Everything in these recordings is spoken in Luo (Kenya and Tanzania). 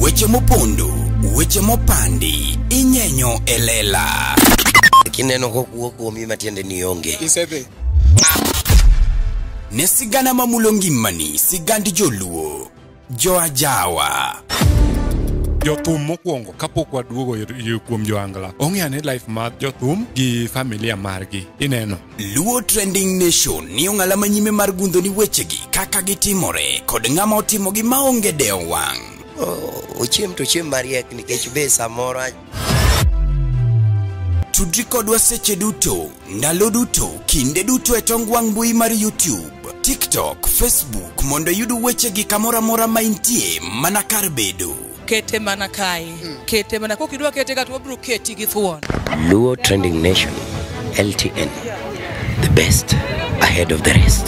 Weche mopondo, weche mopandi, inyenyo elela. Kineno kuoko mi matiende ni onge. Isebe. Ne sigana mamulo ngimani, sigandi joluo, joajawa. Jothum mokwongo kapok waduogo kuom joangla. Ong'e life mar jothum gi familia margi. Ineno. Luo Trending Nation ni ong'ala manyime mar gundo ni wechegi kaka gitimore kod ng'ama otimogi maonge deo wang'. Ochiem to chiem mariek nikech be samoro Tudri kodwa seche duto, ndalo duto, kinde duto e tong wang' mbui mar YouTube, TikTok, Facebook mondo yud wechegi kamora mora ma intie mana kar bedo. Kete mana kai. Kete mana kokidwa kete ka to bro keti gi thuon. Luo Trending Nation, LTN, the best ahead of the rest.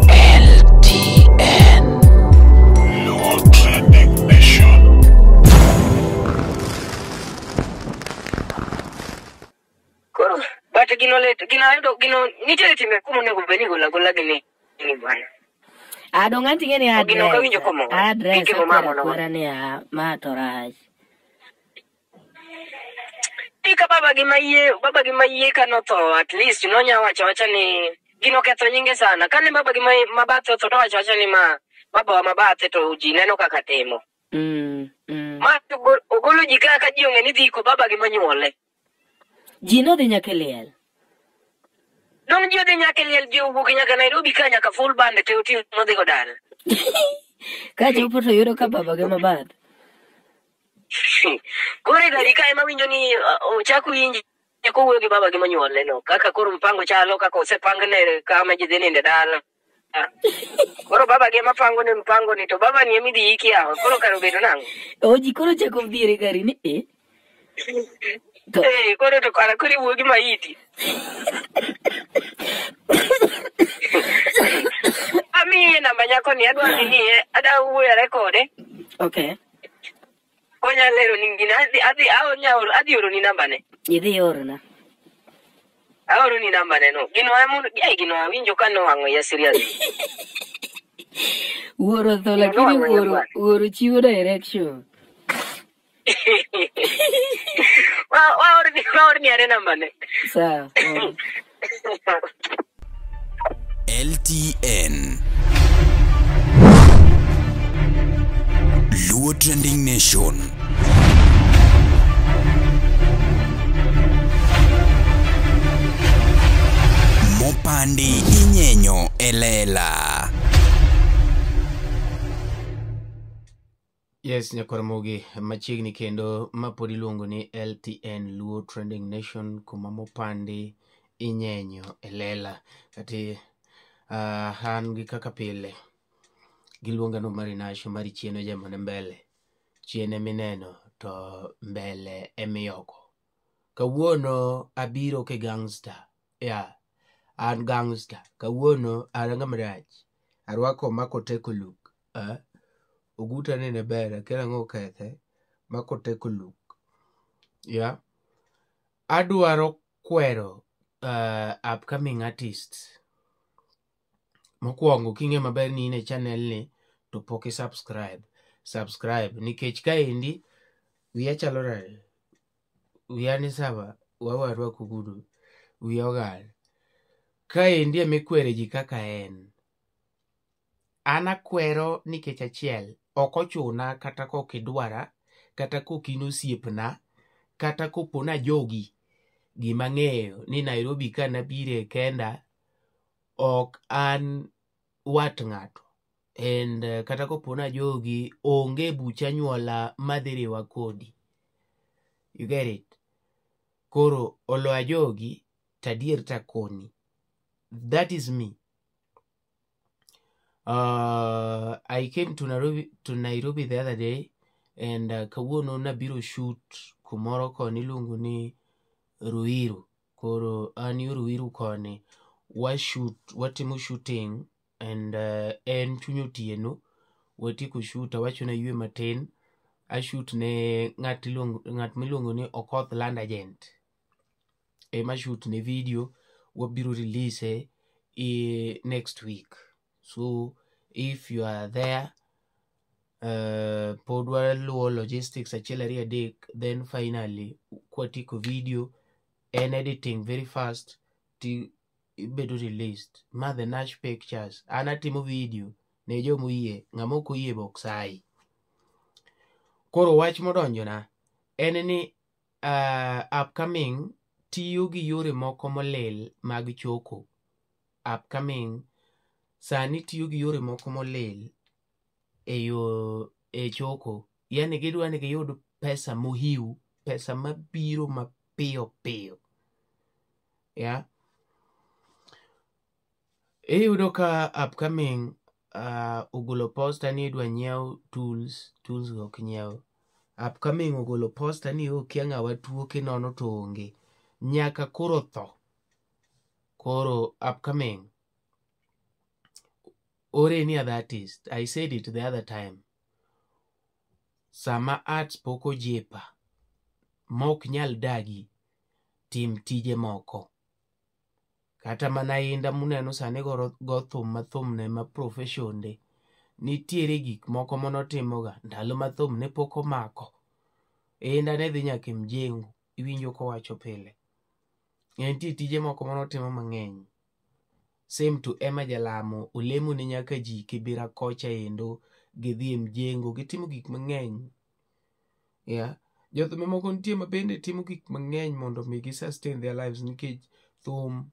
LTN, Luo Trending Nation. Koro, but gino nitere time kumo nego beni gola gini bwana. Adonganti ngeni address kwara ni matoraj. Tika baba gi maye kanoto at least nonya wacha ni gino ketho nyinge sana. Kane baba gi mabathe to wacha ni baba wa mabathe to ji neno kaka temo. Ma ogolo ji kaka ji onge ni dhiko baba gi manyuole. Ji no dhi nyaka liel. Non ji odhi nyaka liel ji owuok nyaka Nairobi ka nyaka full band te oti no dhi godal. Ka chopo to yudo ka baba gi mabathe. Kore gari ka ema winjo ni ochako winji ko wuoyo gi baba gi manyuole no kaka koro mpango chalo kaka osepangne kama ji dhi ninde dala. Koro baba gi mapango ne mpango ni to baba ni emi dhi iki aho koro karo bedo nango. Oji koro chako dhiere gari ni koro to kara kuri wuoyo gi maiti. Ami namba nyako ni adwa ni ada wuoyo rekode. Okay. Konya lero ningina adhi oro ni namba ne. Idhi oro na. Aoro ni namba ne no. Gino awinjo kano wango ya serious. Oro to lakini oro chiwo direction. Waor ni are namba ne. Sawa. LTN, Luo Trending Nation. Mopandi inyenyo elela. Yes, Nyakoromogi machiegni kendo mapodi luongo ni LTN, Luo Trending Nation, kuma mopandi inyenyo elela. Kati han gi kaka pile giluonga no marinasho mari chieno jamane mbele. Chiene mineno to mbele emiyoko. Kawuono abiro ke gangster. An gangster. Kawuono aranga maraj. Arwako mako teko look. Oguta nene bera kera ngo kethe mako teko look. Adwaro kwero upcoming artists. Mokwongo kinge maber ni ine channel ni to poke subscribe nikech kaendi wiya chalo rade wiya ni sawa wawarwa kugudu wiya ogal kaendi emekwere ji kaka en ana kwero nikech achiel okochuna kata kokidwara kata kokino siepna kata kopona jogi gima ng'eyo ni Nairobi kana bire kenda ok an wat ng'ato and kata kopona jogi onge bucha nyuola madhiriwa kodi. You get it? Koro oloa jogi tadier takoni. That is me. I came to Nairobi the other day and kawuono nabiro shoot kumoro koni luongo ni Ruiru. Koro ani Ruiru koni watimo shooting and en chunyo tieno watiko shoot awachona yue matin a shoot ne ng'at miluongo ni Okoth Land Agent ema shoot ne video wabiro release next week. So if you are there, pod waluwo logistics achiel ariyo adek, then finally kwatiko video and editing very fast to bedo released. Ma the Nash Pictures anatimo video ne jomoyie, ng'amok oyie boksai. Koro wach modonjona en ni upcoming tiyo gi yore moko molil mag choko. Upcoming sani tiyo gi yore moko molil e choko. Yani gidwa ni giyud pesa mohiu, pesa mabiro mapiyo piyo. Yeah. Iyudo ka upcoming ogolo posta ni idwa nyiew tools ok nyiew. Upcoming ogolo posta ni okia ng'awa tuo kinono to onge. Nyaka koro tho. Koro upcoming or any other artist, I said it the other time, sama arts poko jepa mok nyal dagi tim tije moko. Kata mana inda muneno sani go thum ma thum ne ma profession de, nitiere gik moko monotimoga ndalo ma thum ne poko mako. Inda ne dhi nyaka mjengo, iwinjo kowacho pile. Nitie tije moko monotimo mang'eny. Same to Emma Jalamo, olemo ni nyaka ji Kibira kocha endo, gidhi mjengo, gitimo gik mang'eny. Yeah. Jothum moko nitie mabende timo gik mang'eny mondo mi sustain their lives, nikech thum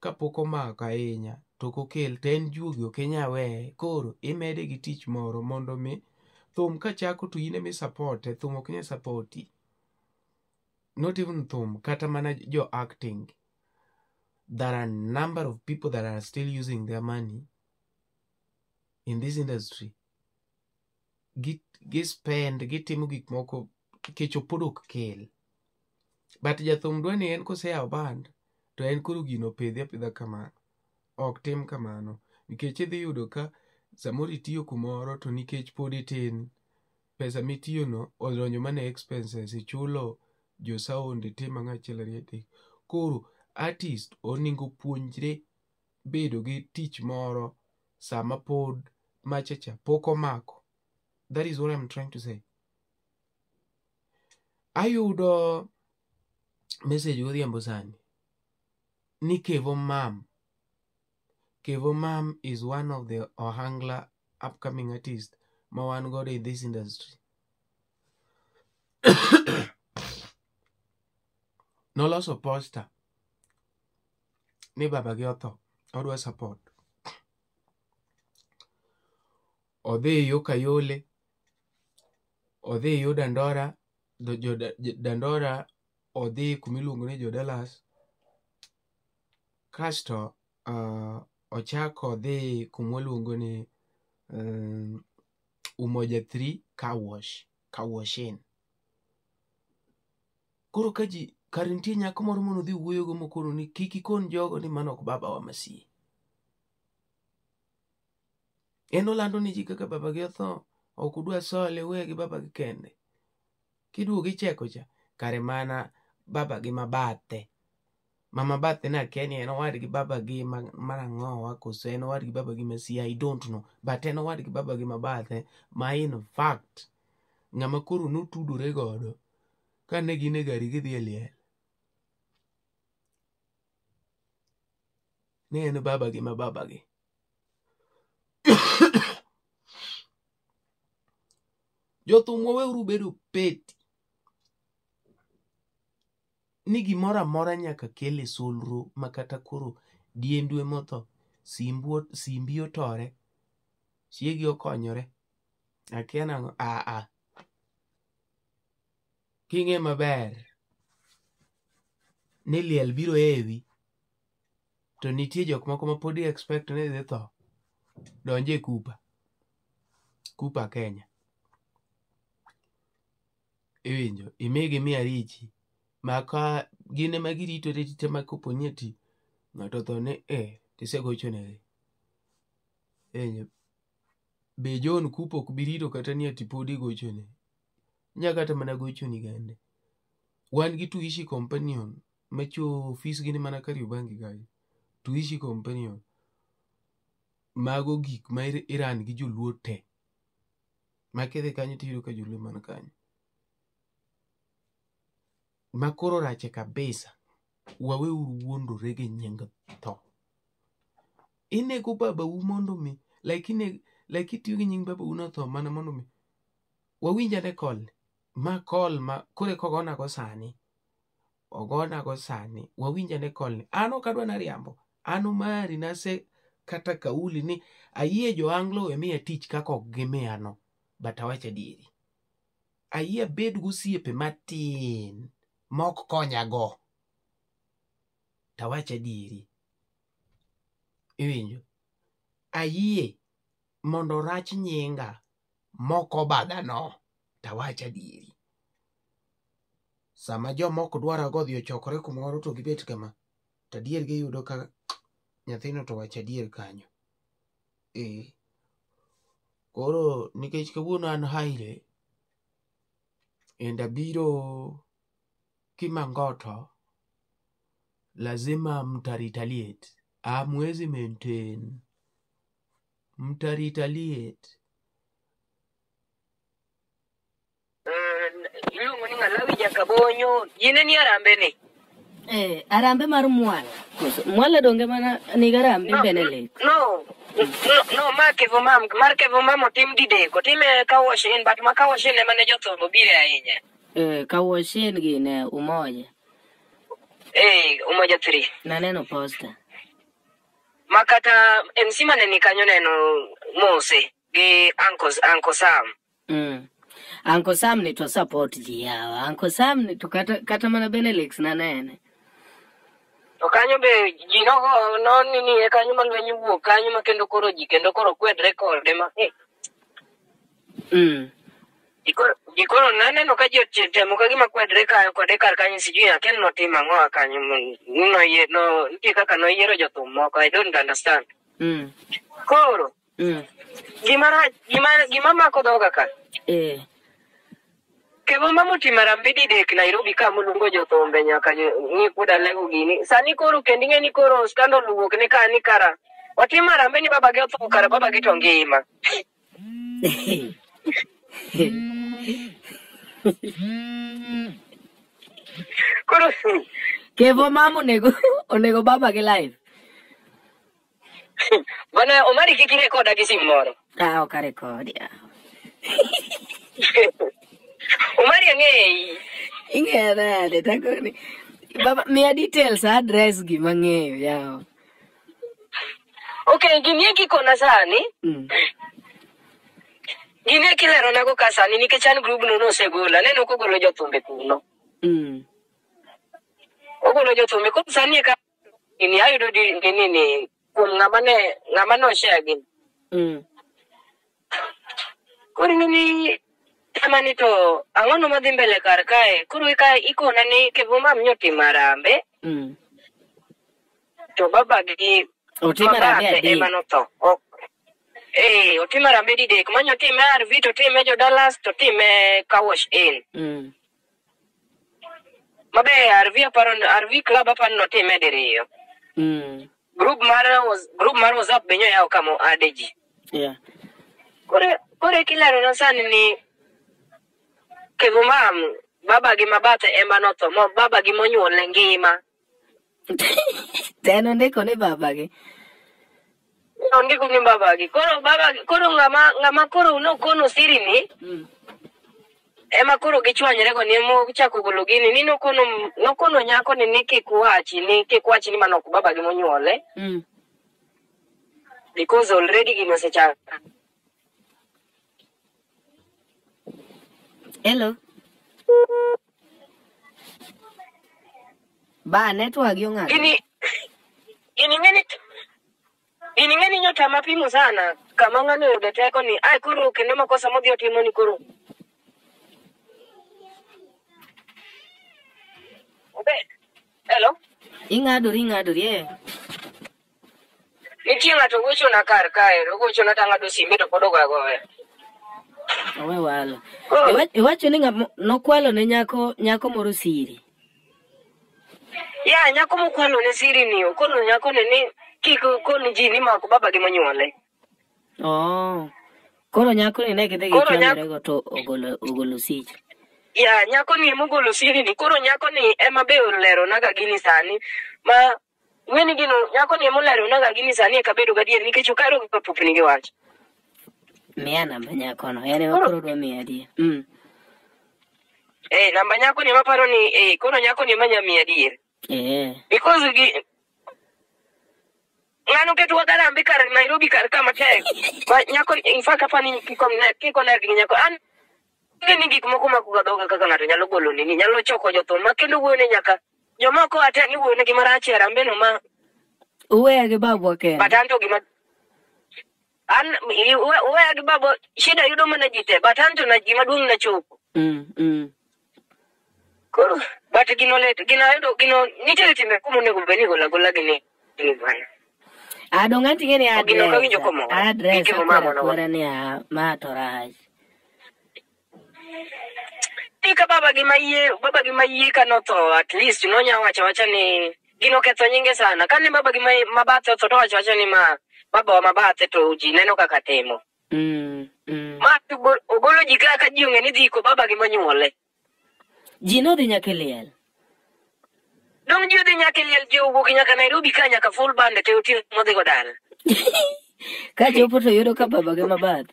kapok omako ahinya to kokel to en juogi ok inyal weye. Koro imede gi tich moro mondo mi thum kachako to in emi support, thum ok nyal supporti. Not even thum, kata mana jo acting. There are a number of people that are still using their money in this industry. Spend, gitimo gik moko kech pod ok kel. But jathum dwani en koseyawo band to en koro gino pedhi apidha kamano. Ok tim kamano. Nikech idhi yudo ka samoro itiyo kumoro to nikech pod itin, pesa mitiyo no odonjo mana expenses, ichulo jo sound, itim ang'achiel ariyo adek. Koro artist oningo puonjre bedo gi tich moro sama pod machacha pok omako. That is what I'm trying to say. Ayudo message godhiambo sani ni Kevo Mam is one of the ohangla upcoming artists ma wan godo in this industry. Noloso poster ni baba gi otho, odwa support. Odhi yo Kayole, odhi yo Dandora, Dandora odhi kumiluongo ni jo Dallas. Kasto ochako odhi kumwaluongo ni Umoja 3 Kawashin. Koro kaji karintie nyako moro mono dhi wuoyo go mokono ni kiki kon jogo ni manok baba wa Masihi. Eno lando ni ji kaka baba gi otho, ok udwa sole we gi baba gi kende. Kiduogo icheko cha, kare mana baba gi mabathe. Mama bathe na Kenya en owad gi baba gi marang'owa koso en owad gi baba gi Masihi, I don't know. But en owad gi baba gi mabathe, ma in fact ng'ama koro notudore godo kane gin e gari gidhi e liel. Ne en baba gi mababa gi. Jothum waweuru bedo peti ni gimoro amora nyaka kele solro, makata koro diendwe motho, simbi otore, chiegi okonyore, akia nang'o, king'e maber ni liel biro ewi, to nitie jok moko ma podi expect ni dhi tho, donje Kupa Kenya. Iwinjo, imegi miya richi, maka gine magirito retite makoponi ati ng'ato tho ne tisegochonegi. Iwinjo, be John Kupa ok birito kata ni ati podi gochone. Nyaka kata mana gochoni gande. Wan gi Tuishi Companion, macho ofis gini mana Kariobangi gaji. Tuishi Companion, mago gik ma Iran gi joluo te ma kidhi kanyo tiyudo ka joluo man kanyo ma koro rache kabisa. Wawe wuondore gi nying tho. Inego babau mondo mi like itiyo gi nying babau no tho mana mondo mi wawinjane kol ma kol ma kore kogona go sani ogona go sani wawinjane kol ni ano kadwa na riambo ano mari nase kata kauli ni ayie jo Anglo e miya tich kako gimiya no but awacha dieri ayie bed gosiepe matin mok konya go tawacha dieri iwinjo ayie mondo rach nyinga moko badha no tawacha dieri sama jomoko dwara godhi ochokore kumoro to gibet kama to dier giyudo ka nyathino to wacha dier kanyo. Koro nikech kawuono an haire enda biro Kimangoto lazima mtaretaliate. Hamwezi maintain. Mtaretaliate. Iluongo ni Ngalawi Jakabonyo. Yine ni Arambe ni? Arambe mar Mwala. Mwala donge mana ni Arambe Benelek. No, Kevo Mam otim dideko. Time Kawashin, but ma Kawashin ema ne jothobo bire ahinya. Kawashin gi ne Umoja. Umoja 3. Naneno poster. Makata MC maneni kanyo neno Mose gi Uncle Sam. Uncle Sam ni to support ji yawa. Uncle Sam ni to kata mana Benelux na nene. To kanyo be ji no nini kanyo malwenyi wuok kanyo makendo koro ji kendo koro kwed record ema. Ikoro naneno ka ji temo ka gima kwedre kanyo kode kar kanyo sijui aken notima ng'oa kanyo no nitie kaka noyiero jothum moko. I don't understand. Koro gima mako dhoga ka Kevo Mam otimo Arambe didek Nairobi ka moluongo jothumbe nyaka ni kuda lego gini sani koro kendi ng'eni koro scandal wuok ni ka ni kara watimo Arambe ni baba gi otho kara baba gi to ngima. Koro Kevo Mam onego baba gi live. Bana Omari kiki rekoda gi simu moro. Ok record ya. Omari ang'eyi. Ing'ere takoni. Baba miya details address gi mang'eyo yawa. Okay, gini kikona sani. Gini kilero nago ka sani nikech an group no nosegola neno kogolo jothumbe kuno. Ogolo jothumbe ko sani ka ini ayudo nini kuom ng'ama no share gini. Koro nini tamani to ang'ono madhi mbele kar kae koro ikona ni Kevo Mam nyotimo Arambe. To baba gi otimo Arambe adek ema notho. Otimo Arambe didek manyo time RV to time jo Dallas to time Kawash Inn. Mabe RV club aparo no time diriyo. Group mar WhatsApp benyo yao kamo adeji. Yeah. Kore kilero na sani ni Kevo Mam baba gi Mabate ema notho baba gi monyuol ngima. Teno ndiko ni baba gi. Ndiko ni baba gi. Koro ng'ama koro nokono siri ni. Ema koro gichwanyre go ni mo chako golo gini ni nokono nyako ni kikwachi ni manoko baba gi monyuole. Because already gino sechaka. Hello. Ba network yung nga. Gini ngeni nyota mapimo sana kama ngani udeteko ni ai kuru kendo makosa modhi otimo ni kuru. Hello? Ing'adori eh. Nitie ng'ato gocho na kar kae, gocho na tang'ado simbe to podo gowe. Owe walo. Iwacho ni nokwalo ne nyako moro siri. Ya nyako mokwalo ne siri ni, kono nyako ne ni kiko kono ji ni mako baba gi monyuole. Oh. Koro nyako ni ne kidhi Koro gichwanyore go to ogolo sich. Ya, nyako ni emogolo siri ni. Koro nyako ni ema be olero naga gini sani. Ma, ng'eni gino, nyako ni emolero naga gini sani kabedo gadier nikech okaro gi kapupni gi wach. Miya namba nyako no, yani wakoro dwa miya adier. Namba nyako ni maparo ni, koro nyako ni emanya miya adier. Because ng'ano keto wagarambi kar Nairobi kar kama tek. Ma nyako, in fact, hapa ni kiko ner gi nyako. An ni gik moko makuga dhoga kaka ng'ato nyalo golo nini, nyalo choko jothum ma kendo wuone nyaka jomoko ate ni wuone gima rach e rambe no ma uweya gi babwa kende. But anto gima uweya gi babwa shida yudo mana jite, but anto na gima duong' na chopo. Koro but gino nitiere timbe kumonego beni gola gini bwana. Dong' anting'e ni adres akwara ni ma to rach. Tika baba gi mayie kanotho, at least nonya wacha ni gino ketho nyinge sana. Kane baba gi mabathe otho to wacha ni baba wa mabathe to ji neno kaka temo. Ma ogolo ji kaka ji ong'e ni dhi ko baba gi manyuole. Ji nodhi nyaka liel. Dong' ji odhi nyaka liel, ji owuok nyaka Nairobi ka nyaka full band te oting' modhi go dala. Ka chopo to yudo ka baba gi mabathe.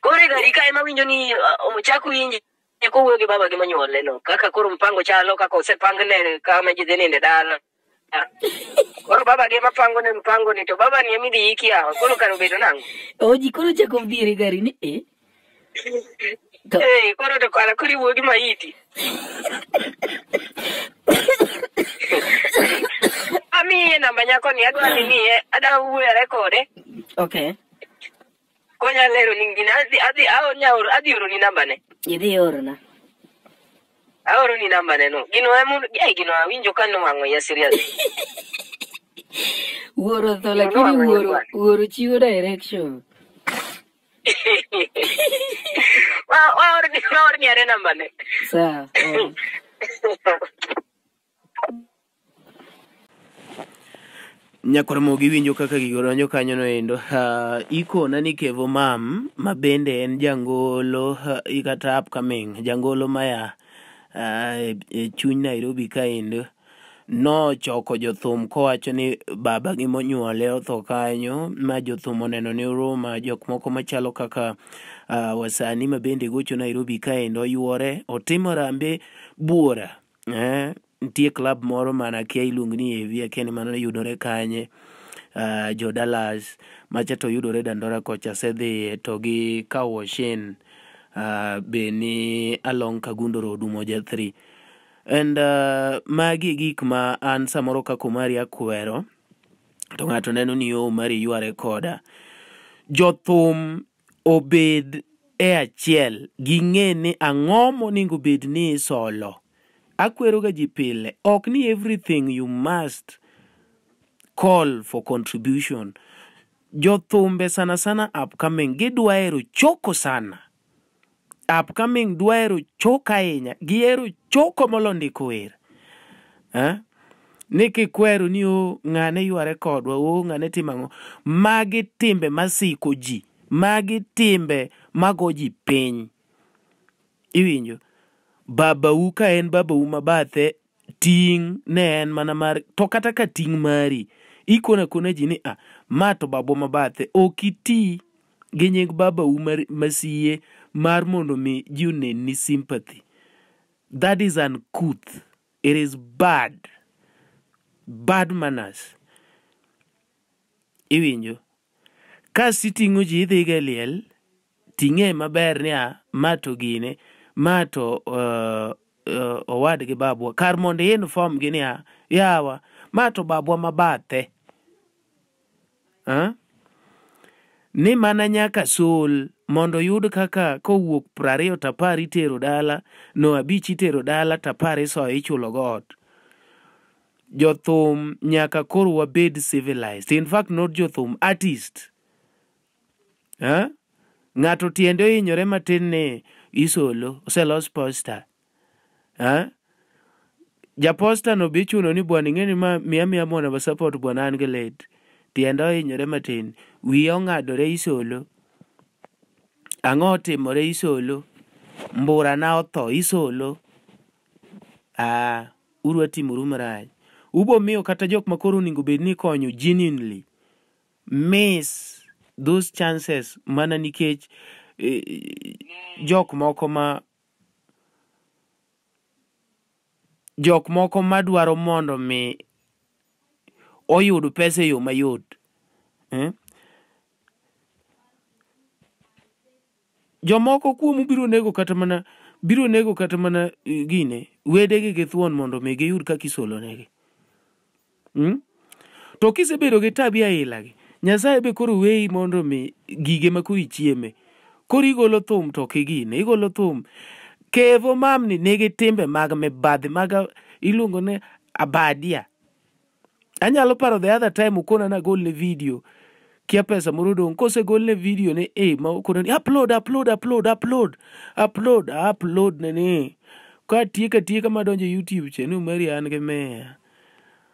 Kore gari ka ema winjo ni ochako winjo kowuoyo gi baba gi manyuole no, kaka koro mpango chalo, kaka osepangne kama ji dhi ninde dala. Koro baba gi mpango ni to baba ni emidhi iki yawa, koro karo bedo nang'o. Ji koro chako dhiere gari ni koro to kara kori wuoyo gi maiti. Amiye namba nyako ni adwa ni miye, ada wuoyore kode. Okay. Konya lero ni gina adhi oro ni namba ne. Idhi oro na. Aoro ni namba ne no. Gino awinjo ka nwang'o ya serious. Wuoro to lakini wuoro chiwo direction. Waor ni are namba ne. Sawa. Nyakoromogi winjo kaka gigoronyo kanyo no endo. Ikona ni Kevo Mam, ma bende en jangolo, ikata upcoming, jangolo maya chuny Nairobi ka endo. No choko jothum kowacho ni baba gi monyuole otho kanyo, ma jothum oneno ni uruma, jok moko machalo kaka wasani ma bende gocho Nairobi ka endo yuore, otimo rambe buora. Ntie club moro mana kia iluongo ni Evia, keni mano yudore kanye, Jo Dallas macha to yudore Dandora kocha sedhi to gi Kawoshin beni along Kagundo Road Umoja 3. And magi gik ma an samoro ka kumari akwero to ng'ato neno ni mari yuare koda. Jothum obed e achiel, ging'e ni ang'o monego bed ni solo. Akwero ga ji pile, ok ni everything you must call for contribution. Jothumbe sana sana upcoming gidwaero choko sana. Upcoming dwaero choko ahinya, giero choko molondiko wer. Niki kwero ni ng'ane yuare kodwa, ng'ane timang'o. Magi timbe masiko ji, magi timbe mago ji piny. Iwinjo? Babau ka en babau mabathe, ting' ne en mana mar, to kata ka ting' mari, ikona kona ji ni ma to babo mabathe, okiti gi nying babau masiye mar mondo mi ji ni sympathy. That is uncouth. It is bad. Bad manners. Iwinjo? Kasi ting'o ji idhi ga liel, ting'e maber ni ma to gine, ma to owad gi babwa. Kar mondo inform gi ni yawa, ma to babwa mabathe. Ni mana nyaka sol mondo yud kaka kowuok 20 tapar itero dala, no 5 itero dala, tapar iso ichulo got. Jothum nyaka koro wabed civilized. In fact, not jothum, artist. Ng'ato tiende ohinyore matin ni isolo, oselos poster. Ja poster no bichuno ni bwana ing'eni ma miya mona ba support bwana an gi late. tiende ohinyore matin, wiye ong'adore Isolo, ang'o otimore Isolo, mburana otho Isolo. Urwa timoru marach. Ubo miyo kata jok makoro onego bed ni konyo genuinely miss those chances mana nikech jok moko madwaro mondo mi oyud pesa e yo mayot. Jomoko kuomu biro nego kata mana gine wedegi gi thuon mondo mi giyud kaka isolo negi. To kisebedo gi tabia ailagi, Nyasaye be koro weyi mondo mi gige ma koro ichieme. Koro igolo thum to kigine, igolo thum. Kevo mamni nigi timbe mag mibadhi mag iluongo ne abadia. Anyalo paro the other time ukona na gol ne video kia pesa moro dong, kose gol ne video ne ma ukona ni upload ne ka tieka madonjo YouTube channel mari an ge mea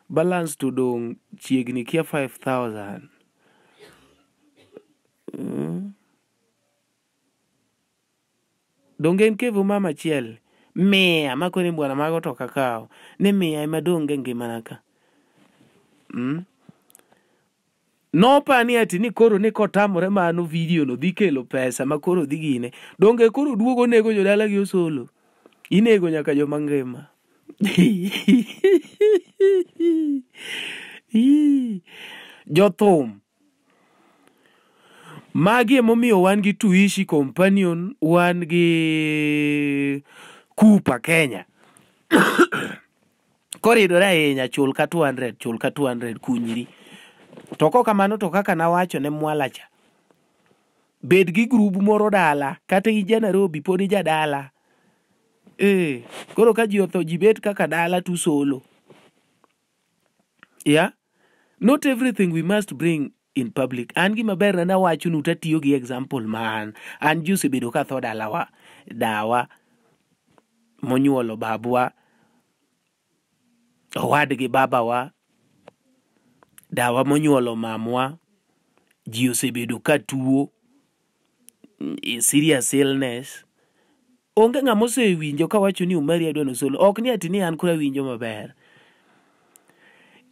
balance to dong chiegni kia 5,000. Dongen kevo mama chiel mea makone bwana mago to kakao ne mea ema donge ngimana ka. No pani ati ni koro ne kotamore mano video no dhi kelo pesa ma koro dhi gine. Donge koro duogo nego jodala gi Osolo. Inego nyaka joma ngima. Jothum. Magi emomiyo wan gi Tuishi Companion, wan gi Kupa Kenya. Koridore ahinya chul ka 200 kunyiri. To kamano to kaka nawacho ne Mwalacha, bed gi group moro dala kata gi Nairobi podi jadala. Koro ka ji otho ji bet kaka dala tu solo. Yeah, not everything we must bring in public. An gima ber na wacho nu tatiyo gi example man an juse bedo ka tho dalawa dawa monyuolo babwa, owadgi babawa, dawa monyuolo mamwa, ji osebedo ka tuo, serious illness. Onge ng'ama osewinjo kawacho ni Umari adwa nosolo. Ok ni ati ni an kura winjo maber.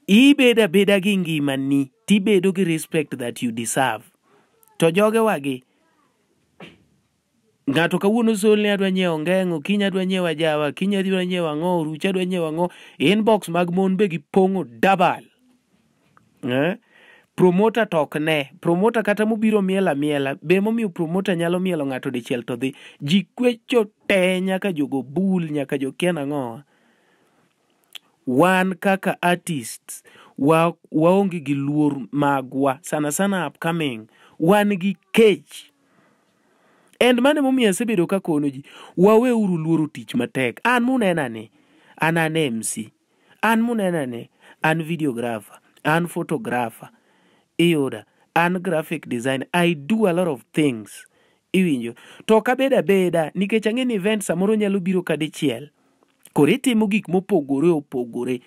Ibeda beda gi ngimani, tibedo gi respect that you deserve. To joge wagi, ng'ato kawuono sol ni adwa nyiewo ngeng'o, kiny adwa nyiewo ajawa, kiny adwa nyiewo ang'o, rucha adwa nyiewo ang'o. Inbox mag mon be gipong'o dabal. Promoter tokne. Promoter kata mobiro miela. Be momiyo promoter nyalo mielo ng'ato dichiel to dhi. Ji kwecho te nyaka jogo bul nyaka jo kiana ng'o. Wan kaka artists waonge gi luor magwa. Sana upcoming. Wan gi kech. And mane momiyo asebedo ka kono ji. Wawe uru luoro tich matek. An munenane. An MC. An munenane. An videographer. An photographer. Iyoda. An graphic designer. I do a lot of things. Iwinjo. To kabeda nikech ang'e ni event samoro nyalo biro kadichiel. Kore timo gik mopogore.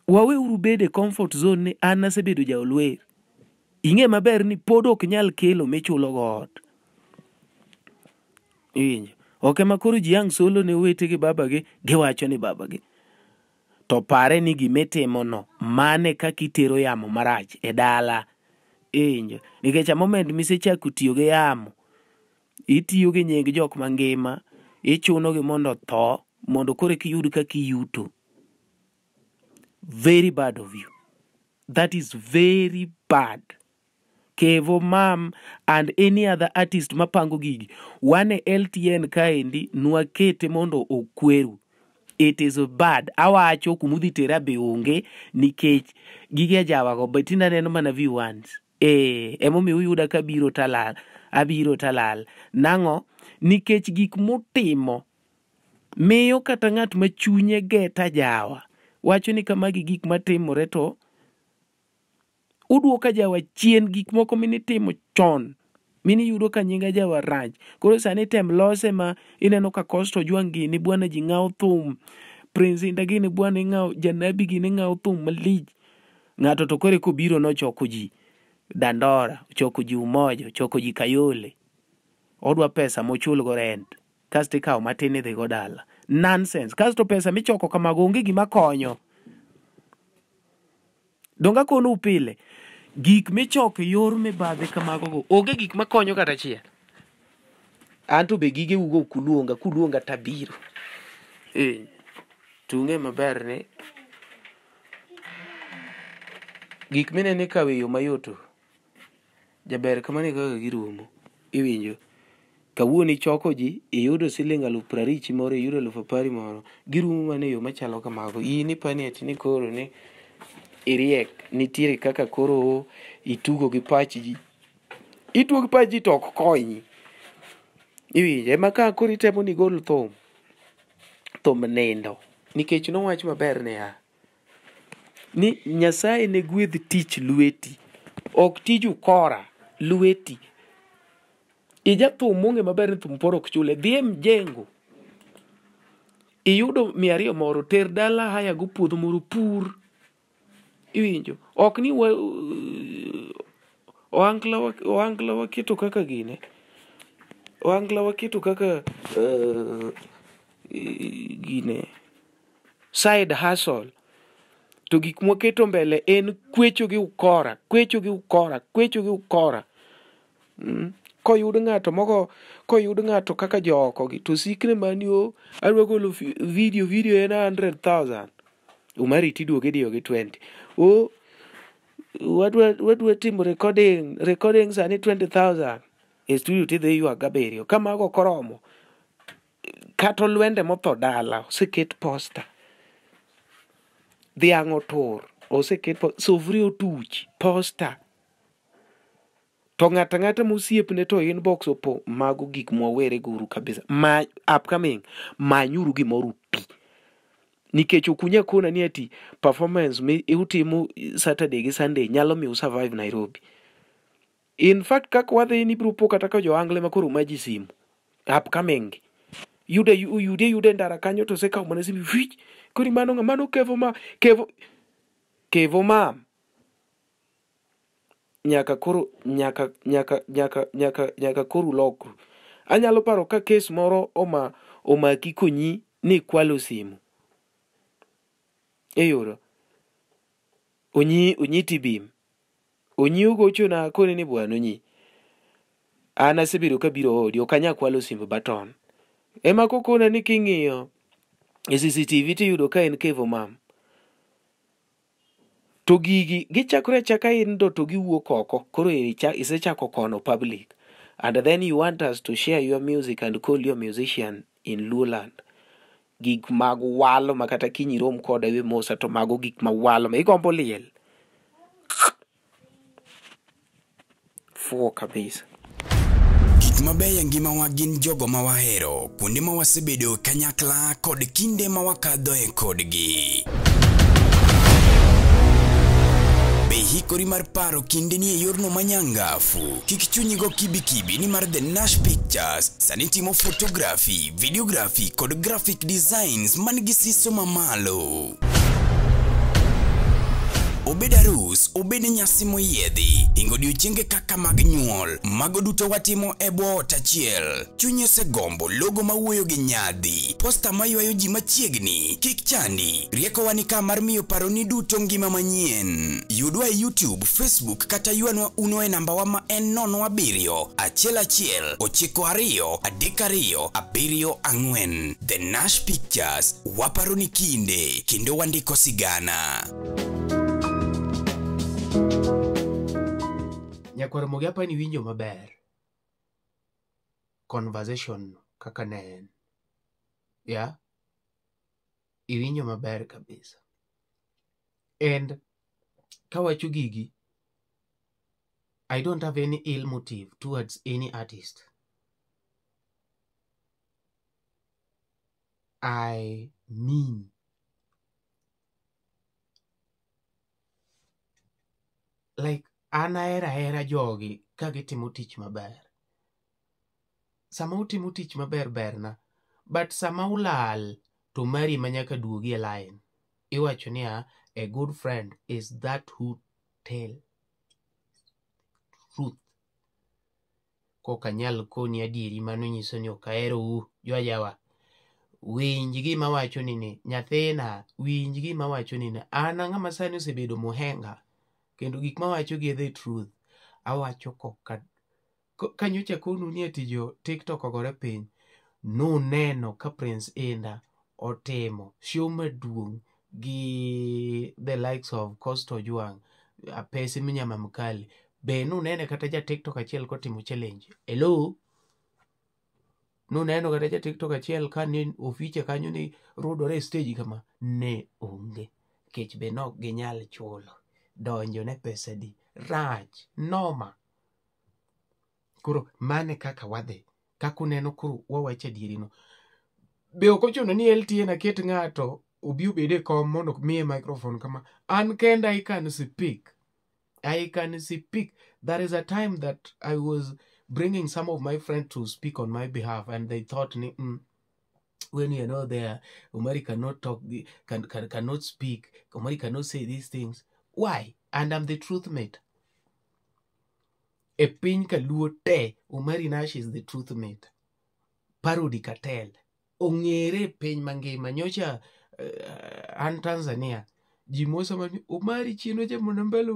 Wawe uru bede comfort zone ni an nasebedo jaolwer. Ing'e maber ni pod ok nyal kelo michulo got. Iwinjo. Ok makoro ji ang' solo ne wete gi babagi giwacho ni babagi. To pare ni gimetimo no mane kaka itero yamo marach e dala. Injo. Nikech a moment misechako tiyo gi yamo, itiyo gi nying jok mangima, ichuno gi mondo tho, mondo kore kiyud kaka iyuto. Very bad of you. That is very bad. Kevo Mam and any other artist mapango gigi. Wane LTN kaendi nwakete mondo okweru. It is bad. Awacho kumudhi tera be onge nikech gige jawago betina neno mana V1s. Emomi uyuda ka biro talal. Abiro talal. Nango nikech gik mutimo miyo kata ng'at machunye geta jawa. Wacho ni kamagi gik matimore to uduoka jawa chien gik moko minitimo chon. Mini yudo ka nyinga jawa raj. Koro sani tem lose ma ineno ka Kosto Jwangi ni bwana jing'ao thum. Prince Indagi ni bwana ing'ao, Janabi gini ng'ao thum malich. Ng'ato to kore kobiro nochoko ji Dandora, ochoko ji Umoja, ochoko ji Kayole. Odwa pesa mochulgo rent. Kasto ikawo matin idhi go dala. Nonsense. Kasto pesa michoko kamago onge gima konyo. Donga kono upile. Gik michoko yor mibadhi kamago go. Onge gik makonyo kata achiel. Anto be gige ugo kuluonga tabiro. Tunge maber ne. Gik minene kawe yo mayoto. Jaber kamane kaka girumo. Iwinjo. Kawuono ichoko ji, iyudo siling 50,000 moro, iyudo 10,000 moro. Girumo mane yo machalo kamago. In ipani ati ni koro ni iriek. Nitiere kaka koro itugo gi pach ji. Itugo gi pach ji to ok konyi. Iwinjo. Ema ka koro itemo ni gol thum nindo. Nikech nowach maber ne ya. Ni Nyasaye ne gwedh tich lweti. Ok tij ukora. Lweti. Ija thum monge maber ni thum poro ok chule. Dhi mjengo. Iyudo 200 moro. Ter dala haya go puodho moro pur. Iwinjo. Ok ni oangla waketo kaka gine. Oangla waketo kaka gine. Side hustle. To gik mwaketo mbele en kwecho gi ukora. Koyud ng'ato kaka joko gi to sikre manio adwa golo video en 100,000. Umari tiduoge dio gi 20. Wadwa timo recording sani 20,000. E studio tidhi ywa gaberio. Kamago koromo. Kato lwende motho dala. Oseket poster. Dhiang' otur. Oseket sufria otuch. Poster. To ng'ata mosiepne to inbox opo mago gik mwawere guru kabisa. Upcoming. Manyuru gimoro pi. Nikech okunya kona ni ati performance me utimo Saturday gi Sunday nyalo mi survive Nairobi. In fact kaka wadhi ni bro kata ka jo angle makoro maji simu. Upcoming. Yude ndara kanyo to seka umane simu. Kuri mano Kevo mam. Nyaka koro lokru. Anyalo paro ka kes moro omaki konyi ni kwalo simu. Eyoro. Onyi tibim. Onyi ugocho na kone ni bwana onyi. Ana sebiro kabiro odi okanya kwalo simu baton. Ema kokona ni king'iyo CCTV tiyudo ka en Kevo mam. To gigi gichakore chaka indo to giwuok oko. Koro isechako kono public. And then you want us to share your music and call your musician in Luoland. Gik mag walo makata kinyi rom koda we mosa to mago gik ma walo ma igombo liel. Fuo kabisa. Gik mabeyo ngima wa gin jogo ma wahero, kuonde ma wasebedo kanyakla kod kinde ma wakadho e kodgi. Hikori mar paro kinde ni e yorno manyangafu. Kik chunyigo kibi ni mar The Nash Pictures sani timo photography, videography kod graphic designs man gi siso mamalo. Obed arus, obed nyasi moyiedhi, ingo odiochienge kaka mag nyuol, mago duto watimo e bwo ot achiel. Chunyi osegombo logo mawuoyo gi nyadhi, posta maywayo ji machiegni, kik chandi, rieko wani ka mar miyo paroni duto ngima manyien. Yudwa e YouTube, Facebook kata yuanwa uno e namba wa ma en 071923274. The Nash Pictures, waparoni kinde, kendo wandiko sigana. Nyakwaro mogi apani winjo maber. Conversation kaka nen. Yeah? Iwinjo maber kabisa. And kawacho gigi, I don't have any ill motive towards any artist. I mean, like, an ahera jogi ka gitimo tich maber. Sama utimo tich maber berna, but sama ulal to mari manyaka duogi e line. Iwacho niya, A good friend is that who tell truth. Koka nyal koni adieri mano nyiso ni okaero u jwajawa. Winj gima wacho nini, nyathina, winj gima wacho nini. An ang'ama sani osebedo mohenga, kendo gik mawacho gi the truth. Awacho koka kanyocha konu ni atijo TikTok ogore piny. Nuneno ka Prince Indah otimo show maduong' gi the likes of Costa Ojwang, Apesi Mnyama Mkali. Be nunene kata ja TikTok achiel kotimo challenge. Hello? Nuneno kata ja TikTok achiel ka ni ofiche kanyo ni rudore stage kama. Ne onge. Kech be nok ginyal chulo. Donjo ne pesa di. Rach. Noma. Kuro mane kaka wadhe. Kakuneno kuro wawacha dirino. Be okochuno ni LTN aket ng'ato obi obede kom mondo miye microphone kama. An kenda I can speak. I can speak. There is a time that I was bringing some of my friends to speak on my behalf, and they thought, when you're not there, Umari cannot talk, cannot speak, Umari cannot say these things. Why? And I'm the truth mate. E piny kaluo te, Umari Nash is the truth mate. Parody Cartel. Ongere piny mangima nyocha an Tanzania. Jimosa mami Umari chino jamona mbele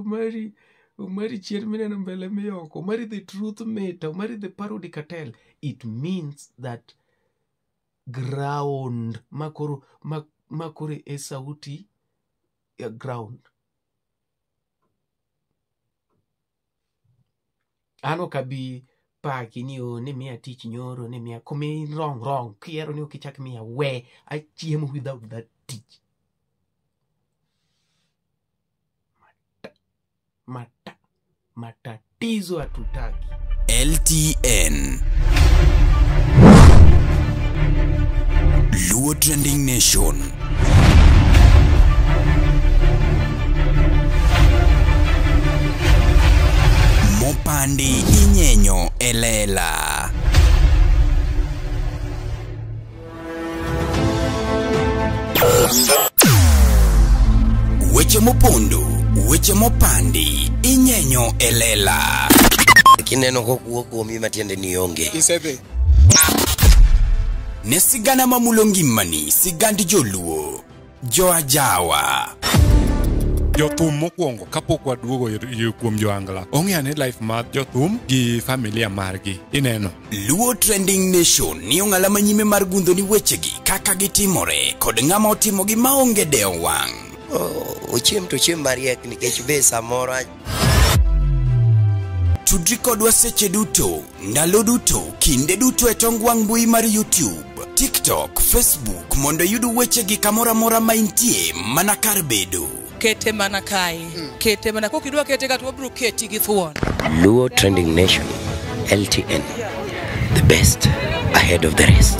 Umari chien mineno mbele miyoko. Umari the truth mate. Umari the parody cartel. It means that ground makuru e sauti ya ground. Ano kabi paki ni o ne mia teach nyoro ne mia kome wrong. Kiero ni okichak mia we. I chiemo without that teach. Matatizo hatutaki. LTN Luo Trending Nation. Mopandi inyenyo elela. Weche mopondo, weche mopandi inyenyo elela. Kineno kokuok kuomi matiende ni onge. Isebe. Ne sigana mamulongi mani, sigandi joluo, joajawa. Jothum mokwongo kapok waduogo kuom joangla. Ong'eane life mar jothum gi familia margi. Ineno. Luo Trending Nation ni ong'ala manyime mar gundo ni wechegi kaka gitimore kod ng'ama otimo gi maonge deo wang'. Ochiem to chiem mariek nikech be samoro Tudri kodwa seche duto, ndalo duto, kinde duto e tong wang' mbui mar YouTube, TikTok, Facebook mondo yudu wechegi kamora mora maintie mana kar bedo. Kete mana kai. Kete mana kokidwa kete ka to bro keti gi thuon. Luo Trending Nation, LTN, the best ahead of the rest.